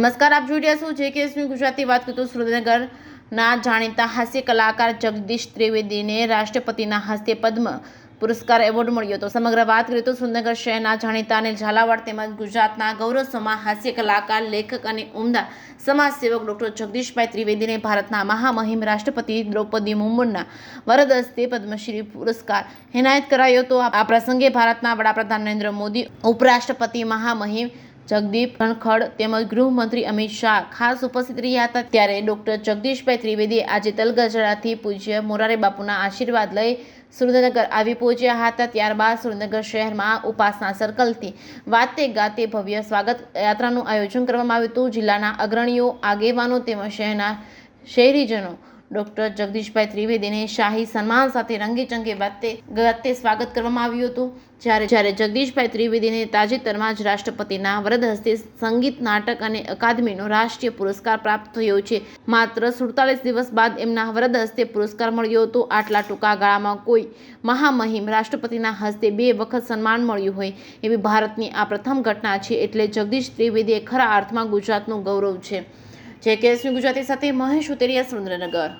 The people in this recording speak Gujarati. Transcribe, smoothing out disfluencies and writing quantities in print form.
નમસ્કાર, આપ જોઈ રહ્યા છો JKS ગુજરાતી. વાત કરતો સુરેન્દ્રનગરના જાણીતા હાસ્ય કલાકાર જગદીશ ત્રિવેદીને રાષ્ટ્રપતિના હસ્તે પદ્મ પુરસ્કાર એવોર્ડ મળ્યો હતો. સમગ્ર વાત કરીએ તો સુરેન્દ્રનગર શહેરના જાણીતા અને ઝાલાવાડ તેમજ ગુજરાતના ગૌરવસમા હાસ્ય કલાકાર, લેખક અને ઉમદા સમાજસેવક ડૉક્ટર જગદીશભાઈ ત્રિવેદીને ભારતના મહામહિમ રાષ્ટ્રપતિ દ્રૌપદી મુર્મુના વરદ હસ્તે પદ્મશ્રી પુરસ્કાર એનાયત કરાયો હતો. આ પ્રસંગે ભારતના વડાપ્રધાન નરેન્દ્ર મોદી, ઉપરાષ્ટ્રપતિ મહામહિમ જગદીપ ધનખડ તેમજ ગૃહમંત્રી અમિત શાહ ખાસ ઉપસ્થિત રહ્યા હતા. ત્યારે ડૉક્ટર જગદીશભાઈ ત્રિવેદી આજે તલગજરાથી પૂજ્ય મોરારી બાપુના આશીર્વાદ લઈ સુરેન્દ્રનગર આવી પહોંચ્યા હતા. ત્યારબાદ સુરેન્દ્રનગર શહેરમાં ઉપાસના સર્કલથી વાતે ગાતે ભવ્ય સ્વાગત યાત્રાનું આયોજન કરવામાં આવ્યું હતું. જિલ્લાના અગ્રણીઓ, આગેવાનો તેમજ શહેરના શહેરીજનો ડૉક્ટર જગદીશભાઈ ત્રિવેદીને શાહી સન્માન સાથે રંગેચંગે વાતે સ્વાગત કરવામાં આવ્યું હતું. જ્યારે જગદીશભાઈ ત્રિવેદીને તાજેતરમાં જ રાષ્ટ્રપતિના વરદ હસ્તે સંગીત, નાટક અને અકાદમીનો રાષ્ટ્રીય પુરસ્કાર પ્રાપ્ત થયો છે. માત્ર 47 દિવસ બાદ એમના વરદ હસ્તે પુરસ્કાર મળ્યો હતો. આટલા ટૂંકા ગાળામાં કોઈ મહામહિમ રાષ્ટ્રપતિના હસ્તે 2 વખત સન્માન મળ્યું હોય એવી ભારતની આ પ્રથમ ઘટના છે. એટલે જગદીશ ત્રિવેદી એ ખરા અર્થમાં ગુજરાતનું ગૌરવ છે. JKS ગુજરાતી સાથે મહેશ ઉતેરિયા, સુરેન્દ્રનગર.